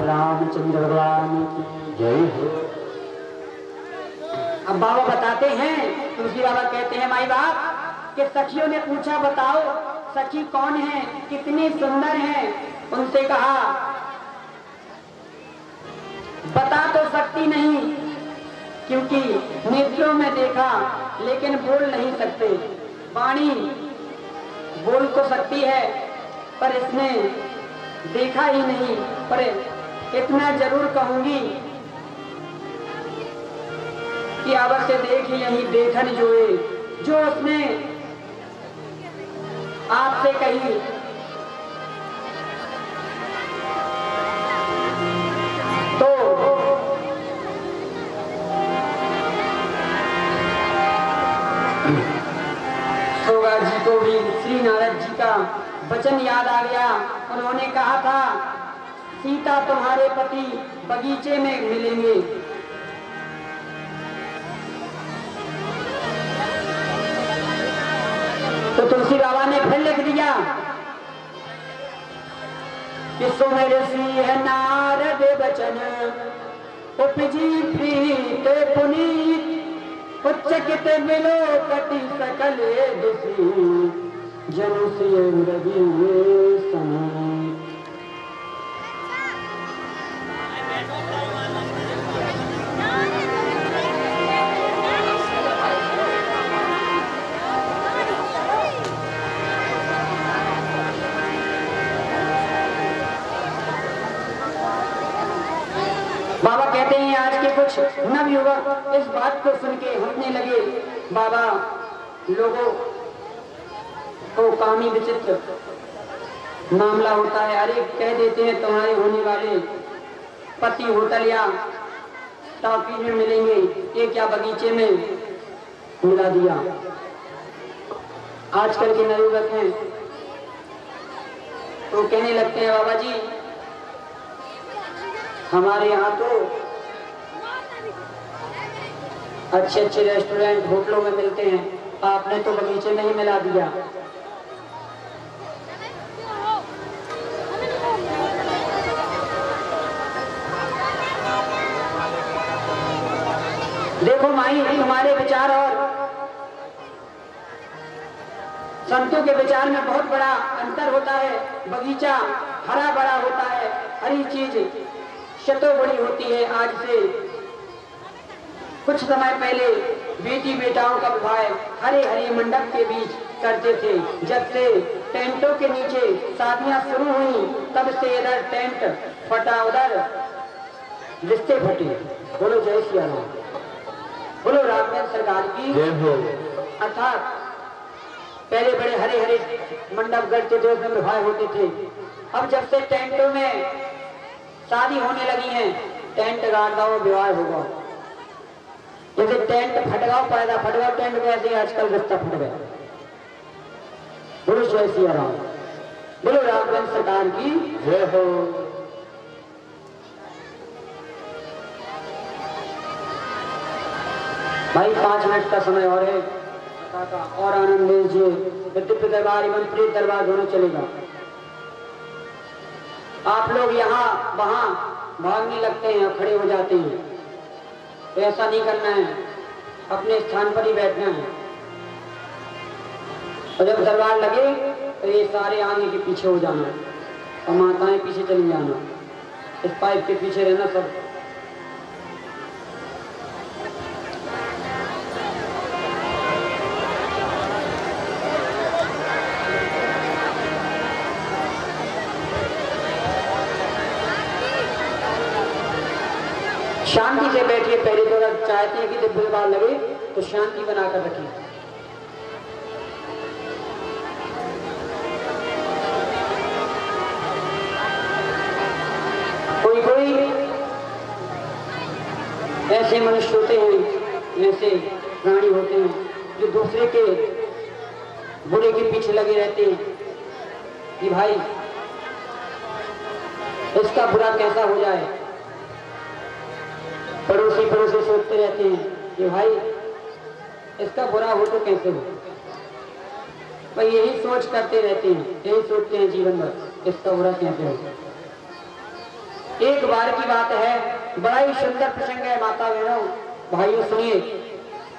रामचंद्र भगवान की जय हो। अब बाबा बताते हैं, तुलसी बाबा कहते हैं माई बाप कि सखियों ने पूछा बताओ सखी कौन है, कितनी सुंदर है। उनसे कहा बता तो सकती नहीं क्योंकि नेत्रों में देखा लेकिन बोल नहीं सकते। वाणी बोल तो सकती है पर इसने देखा ही नहीं, पर इतना जरूर कहूंगी कि अवश्य देख यही देखन जोए, जो उसने आपसे कही। तो सोगा जी को भी श्री नारद जी का वचन याद आ गया। उन्होंने कहा था सीता तुम्हारे पति बगीचे में मिलेंगे। तो तुलसी बाबा ने फिर लिख दिया कि सुमेर सिंह नारद वचन उपजी प्रीत पुनीत उच्चकित मिलो कटि सकल दुसी जनु सिय रवि समीत। बाबा कहते हैं आज के कुछ नवयुवक इस बात को सुन के हंसने लगे। बाबा लोगों को कामी विचित्र मामला होता है, अरे कह देते हैं तुम्हारे होने वाले पति होटल या टॉकी में मिलेंगे, ये क्या बगीचे में मिला दिया। आजकल के नवयुवक हैं तो कहने लगते हैं बाबा जी हमारे यहाँ तो अच्छे अच्छे रेस्टोरेंट होटलों में मिलते हैं, आपने तो बगीचे में ही मिला दिया। देखो माई तुम्हारे विचार और संतों के विचार में बहुत बड़ा अंतर होता है। बगीचा हरा भरा होता है, हरी चीज शतो बड़ी होती है। आज से कुछ समय पहले बेटी बेटाओं का विवाह हरे हरे मंडप के बीच करते थे। जब से टेंटों के नीचे शादियां शुरू हुई तब से इधर टेंट फटा उधर रिश्ते फटे। बोलो जय श्री राम, बोलो रामचंद्र सरकार की जय हो। अर्थात पहले बड़े हरे हरे मंडप गढ़ते थे, उसमें विवाह होते थे। अब जब से टेंटों में शादी होने लगी है, टेंट गाड़ दो विवाह होगा। जैसे टेंट फटगाओ पैदा फटगाओ टेंट वैसे आजकल रिश्ता फट गया। बोलो जय श्री राम, बोलो रामचंद्र सरकार की जय हो। भाई 5 मिनट का समय और है, और आनंद लीजिए। दिव्य दरबार एवं प्रेत दरबार दोनों चलेगा। आप लोग यहाँ वहां भागने लगते हैं और खड़े हो जाते हैं, तो ऐसा नहीं करना है, अपने स्थान पर ही बैठना है। और जब दरबार लगे तो ये सारे आगे के पीछे हो जाना और माताएं पीछे चली जाना, इस पाइप के पीछे रहना सब। शांति से बैठिए। पहले तो अगर चाहते हैं कि जब दरबार लगे तो शांति बनाकर रखिए। कोई कोई ऐसे मनुष्य होते हैं, ऐसे प्राणी होते हैं जो दूसरे के बुरे के पीछे लगे रहते हैं कि भाई इसका बुरा कैसा हो जाए। पड़ोसी सोचते रहते हैं कि भाई इसका बुरा हो तो कैसे हो। भाई यही सोच करते रहते हैं, यही सोचते हैं जीवन भर, इसका बुरा कैसे हो। एक बार की बात है, बड़ा ही सुंदर प्रसंग है माता बहनों भाइयों, सुनिए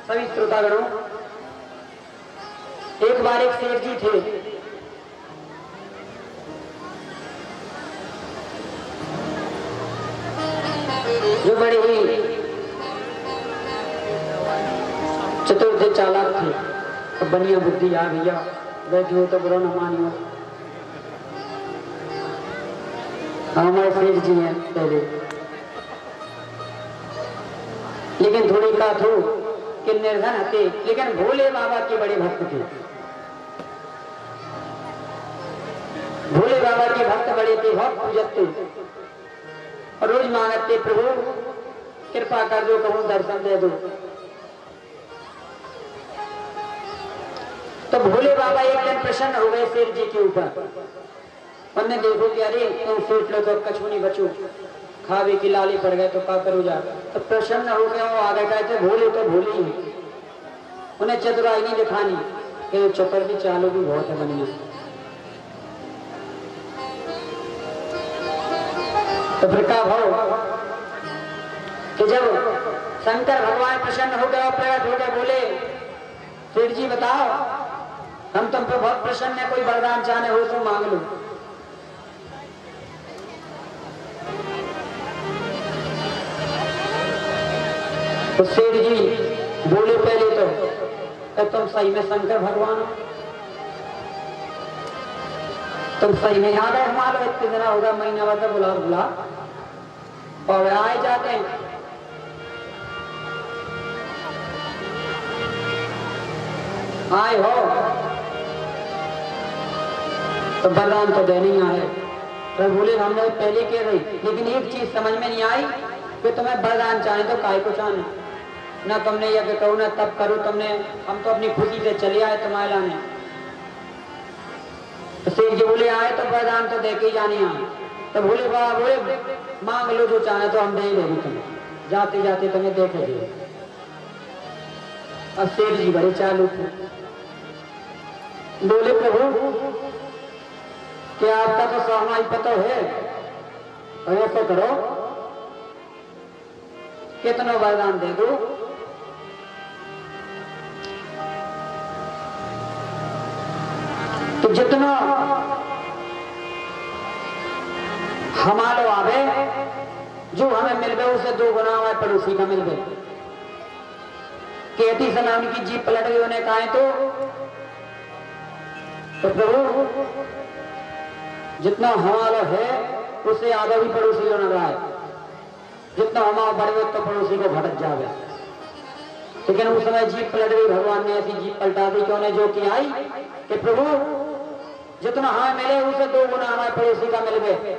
सभी श्रोतागणों। एक बार एक सेठ जी थे, जो बड़े ही चतुर थे, चालाक थे। अब बनिया बुद्धि आ भैया, बैठे हो तो बुरा न मानियो। हमारे सेठ जी हैं पहले, लेकिन थोड़ी बात हो कि निर्धन थे, लेकिन भोले बाबा के बड़े भक्त थे। भोले बाबा के भक्त बड़े थे, बहुत पूजक थे और रोज मांगते प्रभु कृपा कर दो, कहूं दर्शन दे दो। तो भोले बाबा एक दिन प्रसन्न हो गए सेठ जी के ऊपर। उन्होंने देखो कि अरे तुम सेठ लो तो कछु नहीं बचो, खावे की लाली पड़ गए तो का करो जा। तो प्रसन्न हो गए, वो आगे कहते भोले तो भोले ही, उन्हें चतुराई नहीं दिखानी कि चतर भी चालू भी बहुत है बनिया। तो फिर का भाव कि जब शंकर भगवान प्रसन्न हो गए और प्रकट हो गए, बोले सेठ जी बताओ, हम तुम पे बहुत प्रसन्न है, कोई वरदान चाहने हो तो मांग लो। तो सेठ जी बोले पहले तो तुम सही में शंकर भगवान हो, तुम सही में याद है हमारा इतने दिन होगा, महीना भर बुला और आए जाते हैं। आए हो तो वरदान तो देने ही आए। तो बोले हमने पहले कह रही, लेकिन एक चीज समझ में नहीं आई कि तुम्हें वरदान चाहे तो काय को चाहे ना, तुमने यह कहो ना तब करो, तुमने हम तो अपनी खुशी से चले आए तुम्हारे लाने। तो सेठ जी बोले आए तो वरदान तो दे के जाने आए। तो बोले बाबा बोले मांग लो जो चाहे तो हम दे देंगे तुम्हें, जाते जाते तुम्हें देखे दिए। अब सेठ जी बड़े चालू थे, बोले प्रभु क्या आपका तो सहनाई पता है, ऐसा करो कितना वरदान दे दो। तो जितना हमारो आवे, जो हमें मिल गए उसे 2 गुना हमारे पड़ोसी का मिल गए। केटी से नाम की जीप पलट गई, उन्हें कहा तो प्रभु जितना हमारा है उससे आधा भी पड़ोसी न रहा है, जितना हमारा बढ़ गए तो पड़ोसी को भटक जावे। लेकिन उस समय जीप पलट गई, भगवान ने ऐसी जीप पलटा दी कि उन्हें जो की आई कि प्रभु जितना हमें मिले उसे 2 गुना हमारे पड़ोसी का मिल गए।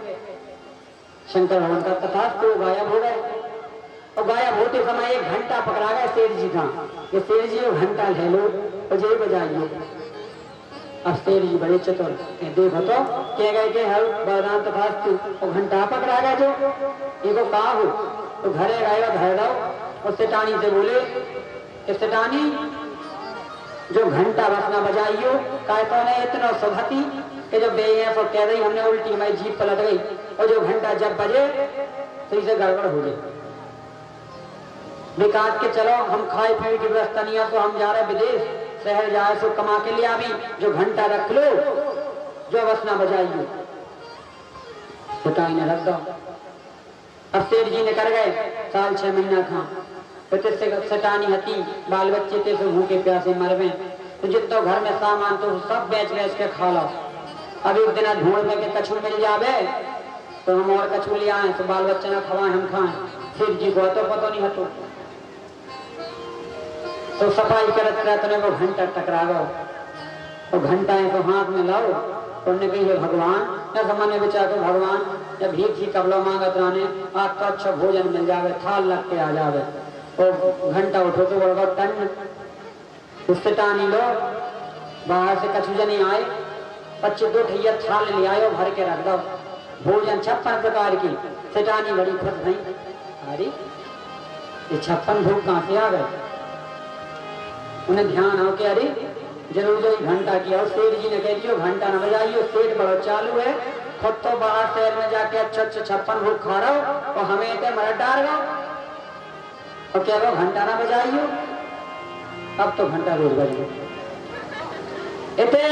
शंकर भगवान का तथास्तु गायब हो गए, और गायब होते समय 1 घंटा पकड़ा गया सेठ जी का, ये सेठ जी 1 घंटा ले लो और जय बजाइए। अब सेठ जी बड़े चतुर, देखो तो कह गए कि हर वरदान तथास्तु, और घंटा पकड़ा गया जो इनको कहा हो तो घरे गए घर रहो। और सेठानी से बोले कि सेठानी जो घंटा बसना बजाइयो, कहते इतना सभती कि जो बेये तो कह रही हमने उल्टी, हमारी जीप पलट गई, और जो घंटा जब बजे तो इसे गड़बड़ हो गई। विकास के चलो हम खाए पीने की व्यवस्था नहीं है तो हम जा रहे विदेश, शहर जाए सो कमा के लिए अभी जो घंटा रख लो जो बस ना बजाइए, बताई ने रख दो। अब सेठ जी ने कर गए, साल 6 महीना खा तो सटानी हती, बाल बच्चे थे तो भूखे प्यासे मर गए, तो जितना घर में सामान तो सब बेच बेच के खा लो। अब एक दिन ढूंढ में के कछू मिल जावे तो हम और कछू ले आए तो बाल बच्चे ना खवाए हम खाएं। सेठ जी को तो पता नहीं हतो, तो सफाई करते रहते वो घंटा टकरा गो, तो घंटा है तो हाथ में लाओ, उन्होंने कही भगवान या सामान्य विचार तो भगवान या भीख ही कबलो मांगत रहने, आपका अच्छा भोजन मिल जावे, थाल लग के आ जावे, और घंटा उठो तो बोलो टन उससे टानी लो, बाहर से कछु जने आए 25 ठैया थाल ले आयो भर के रख दो, भोजन 56 प्रकार की। सेठानी बड़ी खुश भई, अरे ये 56 भोग कहाँ से आ गए। उन्हें ध्यान हो कि अरे जरूर जो घंटा किया, और सेठ जी ने कह दियो घंटा न बजाइयो, सेठ बड़ा चालू है, खुद तो बाहर शहर में जाके अच्छा 56 भोग खा रहा हो और हमें इतने मरद डाल रहा और क्या वो घंटा ना बजाइयो। अब तो घंटा रोज बजिए। इतने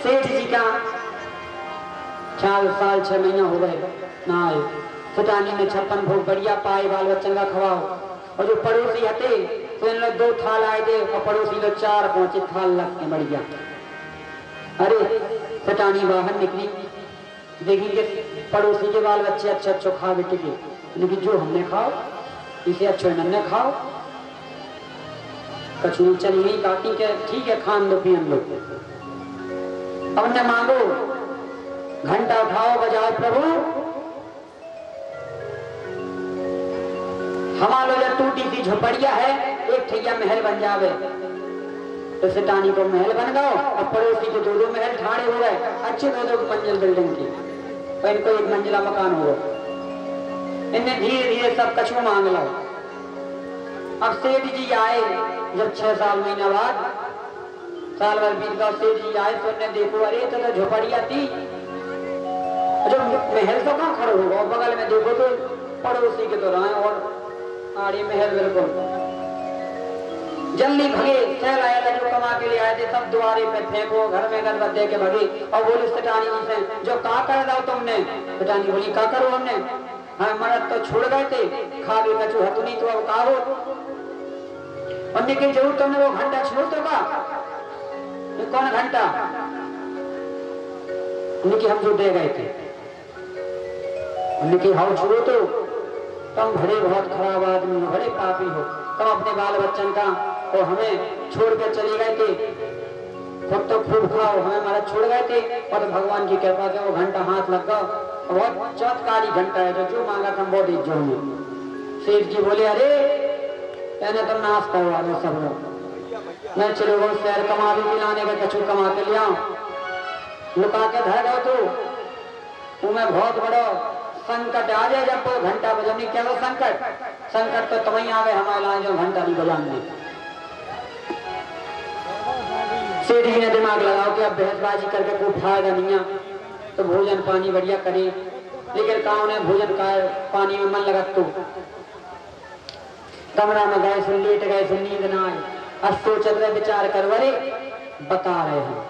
सेठ जी का 4 साल 6 महीना हो गए ना आए, सेठानी ने 56 भोग बढ़िया पाए, बाल बच्चन का खवाओ, और जो पड़ोसी हते तो इन लोग 2 थाल आए थे और पड़ोसी लोग 4 5 थाल लग के बढ़िया। अरे सेठानी बाहर निकली, देखी कि पड़ोसी के बाल बच्चे अच्छे अच्छे खा बेटे के, लेकिन जो हमने खाओ इसे अच्छे नन्हे खाओ, कचू चली नहीं काटी के ठीक है खान लो पियन लो। अब हमने मांगो घंटा उठाओ बजाओ प्रभु, हमारे जब टूटी सी झोपड़िया है एक ठैया महल बन जावे, तो सेठानी को महल बन गओ और पड़ोसी को 2 महल ठाड़े हो गए, अच्छे 2 मंजिल बिल्डिंग की, और इनको 1 मंजिला मकान हो गया। इन्हें धीरे धीरे सब कछु मांग लो। अब सेठ जी आए जब 6 साल महीना बाद, साल भर बीत गया, सेठ जी आए तो उन्हें देखो अरे तो झोपड़िया थी, जो महल तो कहाँ खड़े होगा, बगल में देखो तो पड़ोसी के तो रहे और आड़ी महल बिल्कुल। जल्दी भगे, सहल आया जो कमा के लिए आए थे सब द्वारे पे फेंको, घर में गलबत दे के भगे और बोले सेठानी जी से जो का कर दो तुमने। सेठानी बोली का करो हमने, हाँ मरद तो छोड़ गए थे, खा भी कचू हतु नहीं तो अब का हो। उन्होंने कही जरूर तुमने वो घंटा छोड़ दो का, कौन घंटा, उनकी हम जो दे गए थे, उन्होंने कही हाउ छोड़ो तो तुम बड़े बहुत खराब आदमी हो, बड़े पापी हो, तुम अपने बाल बच्चन का और हमें छोड़ कर चले गए थे, खुद तो खूब खाओ, हमें हमारा छोड़ गए थे, और भगवान की कृपा से वो घंटा हाथ लग गया, बहुत चमत्कारी घंटा है, जो मांगा था वो दे जो। सेठ जी बोले अरे कहने तुम नाश करवा दो सब लोग, मैं चलो वो शहर कमा भी दिलाने का कछु कमा के लिया, लुका के धर गए तो तुम्हें बहुत बड़ा संकट आ जाए जब वो घंटा बजाने। क्या वो संकट, संकट तो तुम्हें आवे हमारे जो घंटा नहीं बजाने। सेठ जी ने दिमाग लगाओ कि अब बहसबाजी करके कोई फायदा नहीं है, तो भोजन पानी बढ़िया करे, लेकिन कहा ने भोजन का पानी में मन लगा तो कमरा में गए सुन लेट गए सुन नींद ना आए, अब सोच रहे विचार कर वरे बता रहे हैं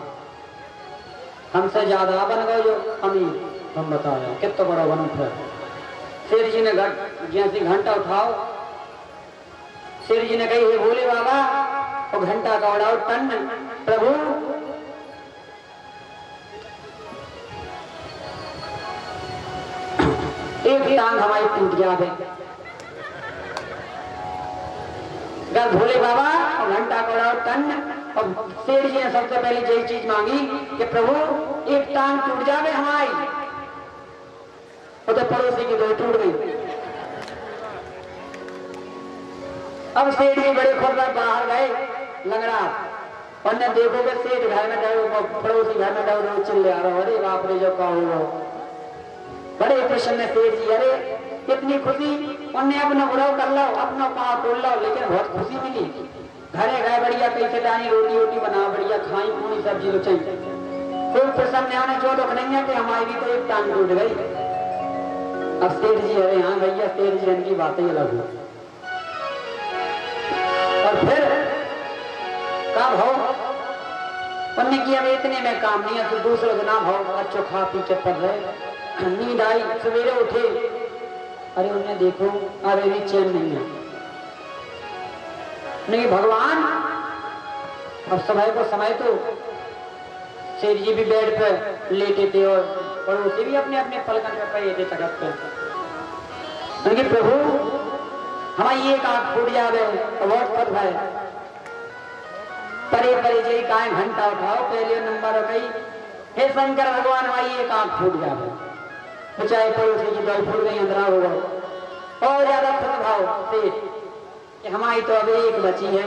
हमसे ज्यादा बन गए जो अमीर, हम बता रहे हैं कितना बड़ा बन उठा। सेठ जी ने जैसे घंटा उठाओ, सेठ जी ने कही हे भोले बाबा और घंटा का उड़ाओ टन प्रभु, एक टांग हमारी टूट जावे। भोले बाबा और घंटा का उड़ाओ टन, और सेठ जी ने सबसे पहले यही चीज मांगी कि प्रभु एक टांग टूट जावे हमारी, तो पड़ोसी की 2 टूट गई। अब सेठ जी बड़े खुद बाहर गए लंगड़ा, और देखो कि सेठ घर में डरो, पड़ोसी घर में डरो चिल्ले आ रहा, अरे बाप रे जो का हो बड़े प्रसन्न सेठ जी, अरे इतनी खुशी उन्हें अपना बुराव कर लो, अपना पाँव तोड़ लो, लेकिन बहुत खुशी मिली। घरे गए बढ़िया कई सेठानी रोटी वोटी बना बढ़िया खाई पूरी सब्जी लो चाहिए, खूब प्रसन्न है, उन्हें जो दुख नहीं है कि हमारी भी तो एक टांग टूट गई। अब सेठ जी, अरे हाँ भैया, सेठ जी इनकी बातें ही अलग हुई। और फिर कब हो उनने की, अब इतने में काम नहीं है, तो दूसरे दिन हो बच्चों खा पी के पड़ रहे, नींद आई, सवेरे उठे, अरे उन्हें देखो अरे भी चैन नहीं है। नहीं भगवान, अब समय को समय तो सेठ जी भी बेड पे लेटे थे और पड़ोसी भी अपने अपने पलकन पे पड़े थे तकत पे। उनके प्रभु हमारी एक आंख फूट जावे बहुत पद है, परे परे जय कायम घंटा उठाओ, पहले नंबर हो गई, हे शंकर भगवान हमारी एक आंख फूट जावे, तो चाहे पड़ोसी की दल फूट गई अंधरा होगा और ज्यादा प्रतिभाव से कि हमारी तो अब एक बची है।